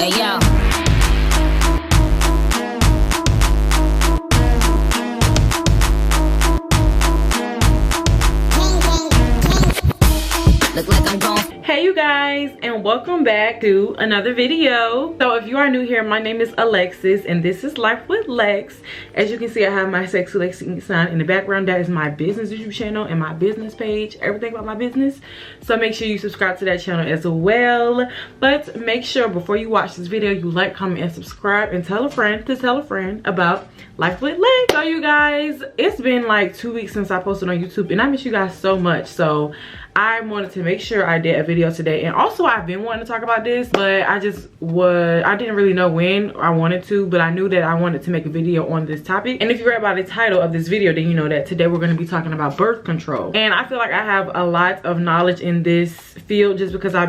Hey, yo. Look like I'm going. Hey you guys, and welcome back to another video. So if you are new here, my name is Alexis and this is Life with Lex. As you can see, I have my Sexy Lexi sign in the background. That is my business YouTube channel and my business page, everything about my business. So make sure you subscribe to that channel as well. But make sure before you watch this video, you like, comment, and subscribe, and tell a friend to tell a friend about Life with Lex. So you guys, it's been like 2 weeks since I posted on YouTube and I miss you guys so much. So I wanted to make sure I did a video today, and also I've been wanting to talk about this, but I didn't really know when I wanted to, but I knew that I wanted to make a video on this topic. And if you read by the title of this video, then you know that today we're going to be talking about birth control. And I feel like I have a lot of knowledge in this field just because I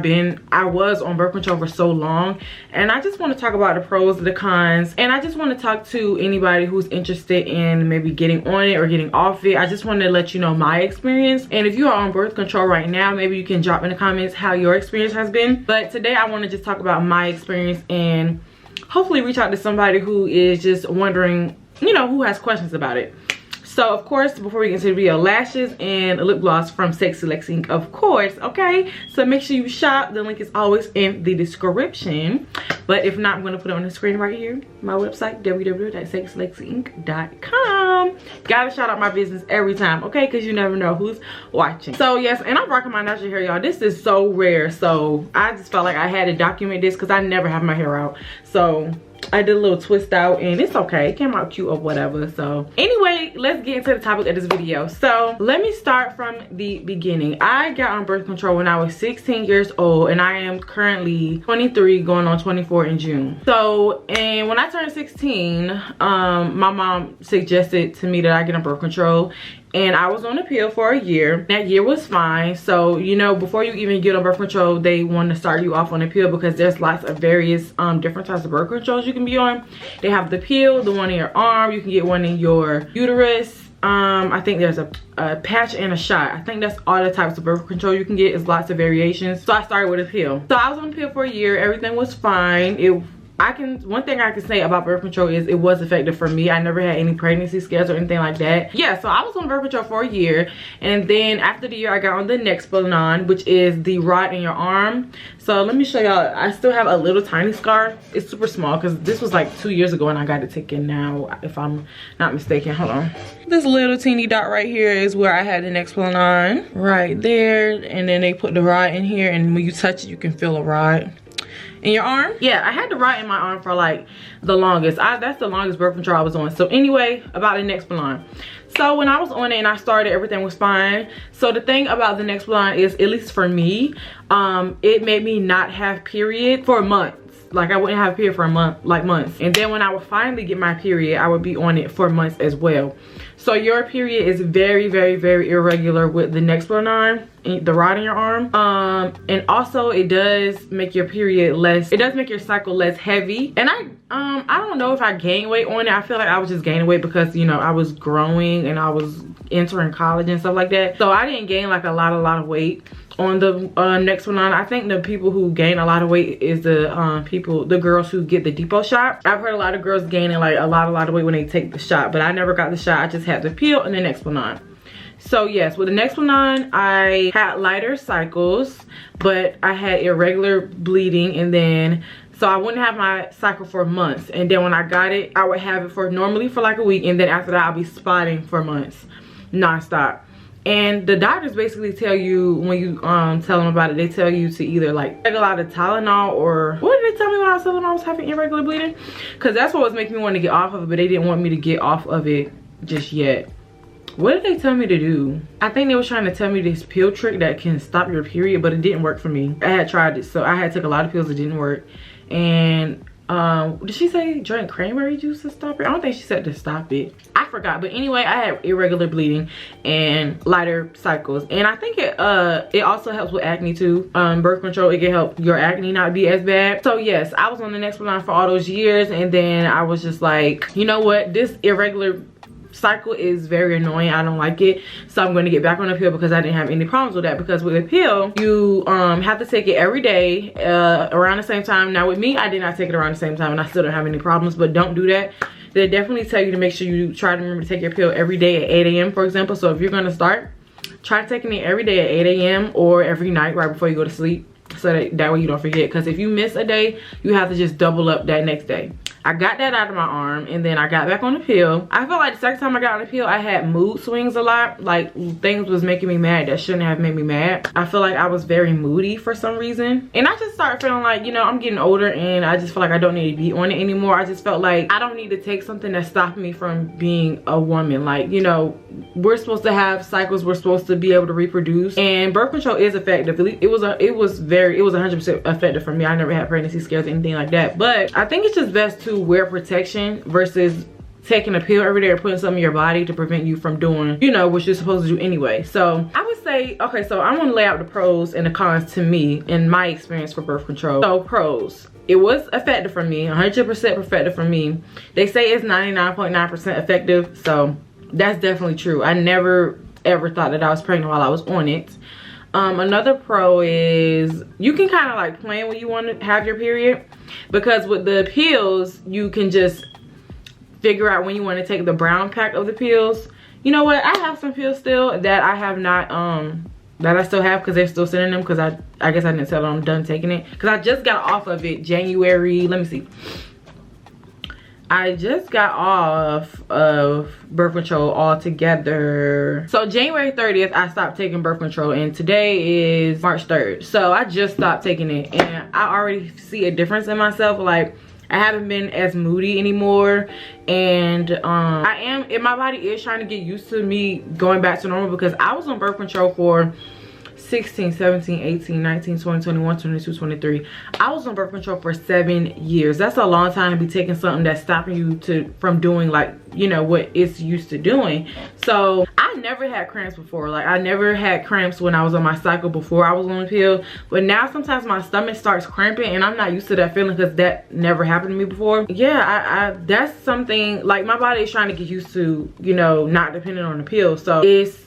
was on birth control for so long, and I just want to talk about the pros, the cons, and I just want to talk to anybody who's interested in maybe getting on it or getting off it. I just want to let you know my experience, and if you are on birth control right now, maybe you can drop in the comments how your experience has been. But today I want to just talk about my experience and hopefully reach out to somebody who is just wondering, you know, who has questions about it. So of course, before we get into the video, lashes and a lip gloss from Sexy Lexi, of course, okay? So make sure you shop. The link is always in the description. But if not, I'm going to put it on the screen right here. My website, www.sexylexi.com. Gotta shout out my business every time, okay? Because you never know who's watching. So yes, and I'm rocking my natural hair, y'all. This is so rare. So I just felt like I had to document this because I never have my hair out. So I did a little twist out and it's okay. It came out cute or whatever. So anyway, let's get into the topic of this video. So let me start from the beginning. I got on birth control when I was 16 years old, and I am currently 23 going on 24 in June. So, and when I turned 16, my mom suggested to me that I get on birth control, and I was on a pill for a year. That year was fine. So, you know, before you even get on birth control, they want to start you off on a pill because there's lots of various different types of birth controls you can be on. They have the pill, the one in your arm. You can get one in your uterus. I think there's a patch and a shot. I think that's all the types of birth control you can get. Is lots of variations. So I started with a pill. So I was on a pill for a year. Everything was fine. One thing I can say about birth control is it was effective for me. I never had any pregnancy scares or anything like that. Yeah, so I was on birth control for a year, and then after the year I got on the Nexplanon, which is the rod in your arm. So let me show y'all. I still have a little tiny scar. It's super small because this was like 2 years ago and I got it taken now, if I'm not mistaken. Hold on. This little teeny dot right here is where I had the Nexplanon, right there, and then they put the rod in here, and when you touch it you can feel a rod in your arm. Yeah, I had the rod in my arm for like the longest. That's the longest birth control I was on. So anyway, about the Nexplanon. So when I was on it and I started, everything was fine. So the thing about the Nexplanon is, at least for me, it made me not have period for months. Like I wouldn't have a period for a month, like months. And then when I would finally get my period, I would be on it for months as well. So your period is very, very, very irregular with the Nexplanon, the rod in your arm. And also it does make your period less, it does make your cycle less heavy. And I don't know if I gained weight on it. I feel like I was just gaining weight because, you know, I was growing and I was entering college and stuff like that. So I didn't gain like a lot of weight on the Nexplanon. I think the people who gain a lot of weight is the girls who get the depot shot. I've heard a lot of girls gaining like a lot of weight when they take the shot, but I never got the shot. I just had the pill and the Nexplanon. So yes, with the Nexplanon, I had lighter cycles, but I had irregular bleeding, and then so I wouldn't have my cycle for months. And then when I got it, I would have it normally for like a week, and then after that I'll be spotting for months non-stop. And the doctors basically tell you, when you tell them about it, they tell you to either like take a lot of Tylenol, or what did they tell me when I was telling them I was having irregular bleeding? Because that's what was making me want to get off of it, but they didn't want me to get off of it just yet. What did they tell me to do? I think they were trying to tell me this pill trick that can stop your period, but it didn't work for me. I had tried it, so I had took a lot of pills. It didn't work. And did she say drink cranberry juice to stop it? I don't think she said to stop it. I forgot. But anyway, I had irregular bleeding and lighter cycles, and I think it also helps with acne too. Birth control, it can help your acne not be as bad. So yes, I was on the Nexplanon for all those years, and then I was just like, you know what, this irregular cycle is very annoying. I don't like it, so I'm going to get back on the pill because I didn't have any problems with that. Because with a pill, you have to take it every day around the same time. Now with me, I did not take it around the same time and I still don't have any problems, but don't do that. They definitely tell you to make sure you try to remember to take your pill every day at 8 a.m. for example. So if you're going to start, try taking it every day at 8 a.m. or every night right before you go to sleep, so that way you don't forget. Because if you miss a day, you have to just double up that next day. I got that out of my arm, and then I got back on the pill. I feel like the second time I got on the pill, I had mood swings a lot. Like, things was making me mad that shouldn't have made me mad. I feel like I was very moody for some reason. And I just started feeling like, you know, I'm getting older and I just feel like I don't need to be on it anymore. I just felt like I don't need to take something that's stopping me from being a woman. Like, you know, we're supposed to have cycles. We're supposed to be able to reproduce. And birth control is effective. It was 100% effective for me. I never had pregnancy scares or anything like that. But I think it's just best to wear protection versus taking a pill every day or putting something in your body to prevent you from doing, you know, what you're supposed to do anyway. So I would say, okay, so I'm gonna lay out the pros and the cons to me in my experience for birth control. So pros, it was effective for me, 100% effective for me. They say it's 99.9% effective, so that's definitely true. I never ever thought that I was pregnant while I was on it. Another pro is you can kind of like plan when you want to have your period, because with the pills you can just figure out when you want to take the brown pack of the pills. You know what, I have some pills still that I have not that I still have because they're still sending them, because I guess I didn't tell them I'm done taking it, because I just got off of it January, let me see, I just got off of birth control altogether. So January 30th, I stopped taking birth control, and today is March 3rd. So I just stopped taking it, and I already see a difference in myself. Like, I haven't been as moody anymore, and my body is trying to get used to me going back to normal, because I was on birth control for 16, 17, 18, 19, 20, 21, 22, 23. I was on birth control for 7 years. That's a long time to be taking something that's stopping you from doing, like, you know, what it's used to doing. So I never had cramps before. Like, I never had cramps when I was on my cycle before I was on the pill. But now sometimes my stomach starts cramping, and I'm not used to that feeling because that never happened to me before. Yeah, that's something, like, my body is trying to get used to, you know, not depending on the pill. So it's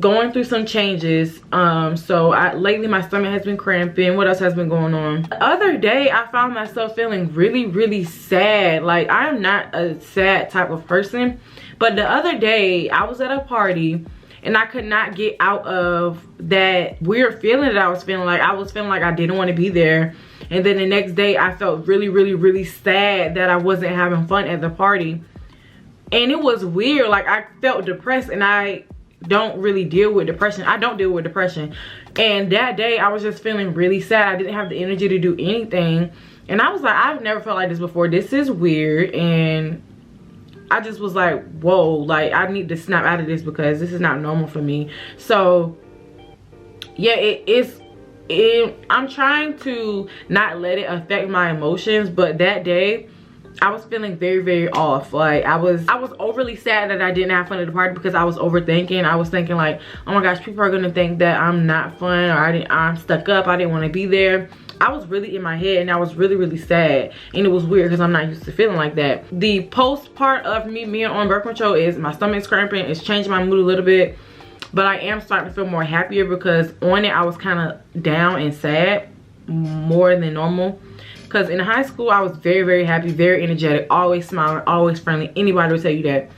going through some changes. Lately my stomach has been cramping. What else has been going on? The other day I found myself feeling really sad. Like, I am not a sad type of person, but the other day I was at a party and I could not get out of that weird feeling that I was feeling. Like, I was feeling like I didn't want to be there, and then the next day I felt really sad that I wasn't having fun at the party. And it was weird. Like, I felt depressed, and I don't really deal with depression. I don't deal with depression. And that day I was just feeling really sad. I didn't have the energy to do anything. And I was like, I've never felt like this before. This is weird. And I just was like, whoa, like, I need to snap out of this because this is not normal for me. So yeah, I'm trying to not let it affect my emotions, but that day I was feeling very off. Like, I was overly sad that I didn't have fun at the party because I was overthinking. I was thinking like, oh my gosh, people are gonna think that I'm not fun, or I'm stuck up, I didn't want to be there. I was really in my head, and I was really sad, and it was weird because I'm not used to feeling like that. The post part of me being on birth control is my stomach's cramping. It's changing my mood a little bit, but I am starting to feel more happier, because on it I was kind of down and sad more than normal. Because in high school I was very happy, very energetic, always smiling, always friendly. Anybody would tell you that.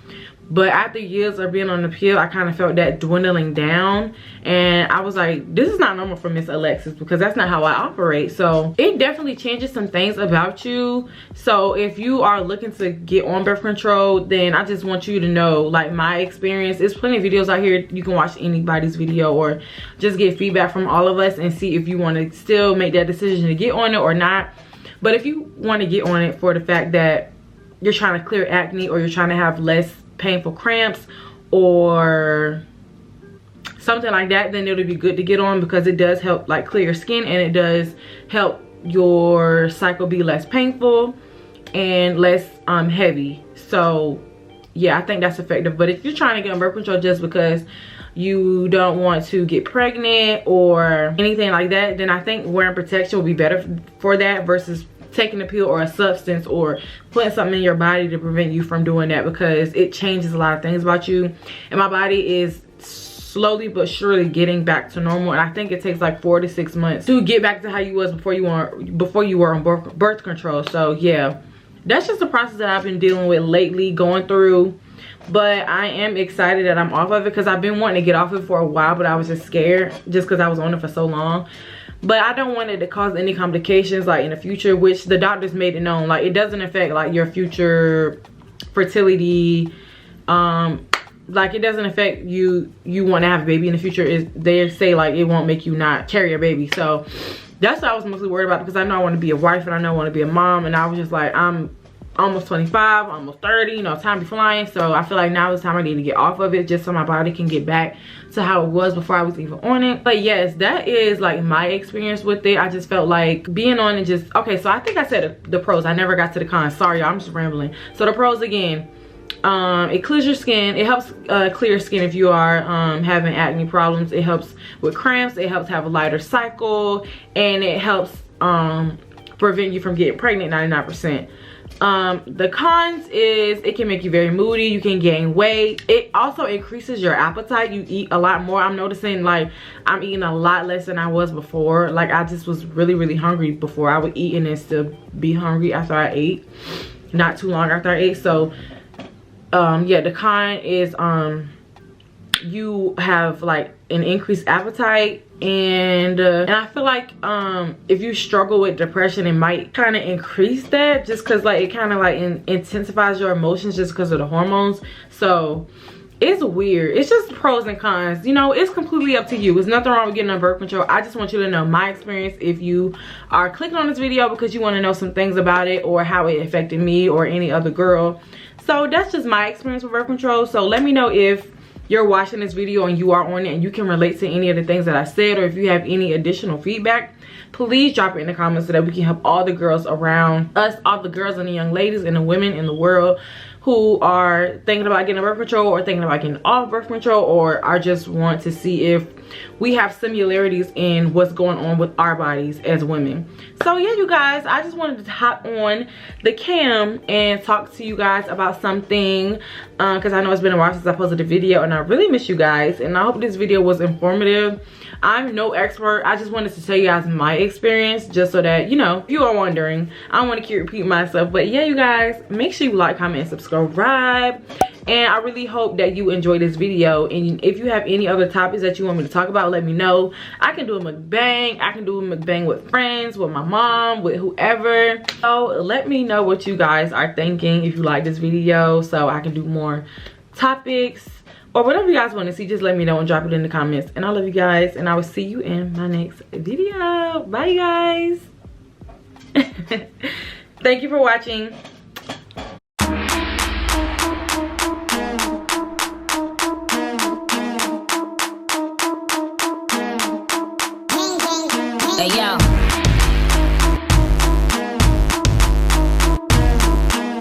But after years of being on the pill, I kind of felt that dwindling down, and I was like, this is not normal for Miss Alexis, because that's not how I operate. So it definitely changes some things about you. So if you are looking to get on birth control, then I just want you to know, like, my experience. There's plenty of videos out here. You can watch anybody's video or just get feedback from all of us and see if you want to still make that decision to get on it or not. But if you want to get on it for the fact that you're trying to clear acne, or you're trying to have less painful cramps or something like that, then it'll be good to get on, because it does help, like, clear your skin, and it does help your cycle be less painful and less heavy. So yeah, I think that's effective. But if you're trying to get on birth control just because you don't want to get pregnant or anything like that, then I think wearing protection will be better for that versus taking a pill or a substance or putting something in your body to prevent you from doing that, because it changes a lot of things about you. And my body is slowly but surely getting back to normal, and I think it takes like 4 to 6 months to get back to how you was before you were on birth control. So yeah, that's just the process that I've been dealing with lately, going through. But I am excited that I'm off of it, because I've been wanting to get off it for a while, but I was just scared just because I was on it for so long. But I don't want it to cause any complications like in the future, which the doctors made it known, like it doesn't affect like your future fertility. Like it doesn't affect you want to have a baby in the future. Is they say like it won't make you not carry a baby. So that's what I was mostly worried about, because I know I want to be a wife and I know I want to be a mom, and I was just like, I'm almost 25, almost 30, you know, time be flying. So I feel like now is the time I need to get off of it, just so my body can get back to how it was before I was even on it. But yes, that is like my experience with it. I just felt like being on it just, okay, so I think I said the pros. I never got to the cons. Sorry, y'all, I'm just rambling. So the pros again, it clears your skin. It helps clear skin if you are having acne problems. It helps with cramps. It helps have a lighter cycle, and it helps prevent you from getting pregnant 99%. The cons is it can make you very moody. You can gain weight. It also increases your appetite. You eat a lot more. I'm noticing like I'm eating a lot less than I was before. Like I just was really hungry before. I would eat and then still be hungry after I ate, not too long after I ate. So yeah, the con is you have like an increased appetite, and I feel like if you struggle with depression, it might kind of increase that, just because like it kind of like intensifies your emotions just because of the hormones. So it's weird. It's just pros and cons, you know. It's completely up to you. There's nothing wrong with getting on birth control. I just want you to know my experience. If you are clicking on this video because you want to know some things about it or how it affected me or any other girl, so that's just my experience with birth control. So let me know if you're watching this video and you are on it and you can relate to any of the things that I said, or if you have any additional feedback, please drop it in the comments so that we can help all the girls around us, all the girls and the young ladies and the women in the world who are thinking about getting birth control or thinking about getting off birth control, or I just want to see if we have similarities in what's going on with our bodies as women. So yeah, you guys, I just wanted to hop on the cam and talk to you guys about something, because I know it's been a while since I posted a video and I really miss you guys, and I hope this video was informative. I'm no expert. I just wanted to tell you guys my experience, just so that, you know, if you are wondering. I don't want to keep repeating myself. But yeah, you guys, make sure you like, comment, and subscribe. And I really hope that you enjoyed this video. And if you have any other topics that you want me to talk about, let me know. I can do a mukbang. I can do a mukbang with friends, with my mom, with whoever. So let me know what you guys are thinking if you like this video, so I can do more topics. Or whatever you guys want to see, just let me know and drop it in the comments. And I love you guys, and I will see you in my next video. Bye, guys. Thank you for watching. Hey, yo.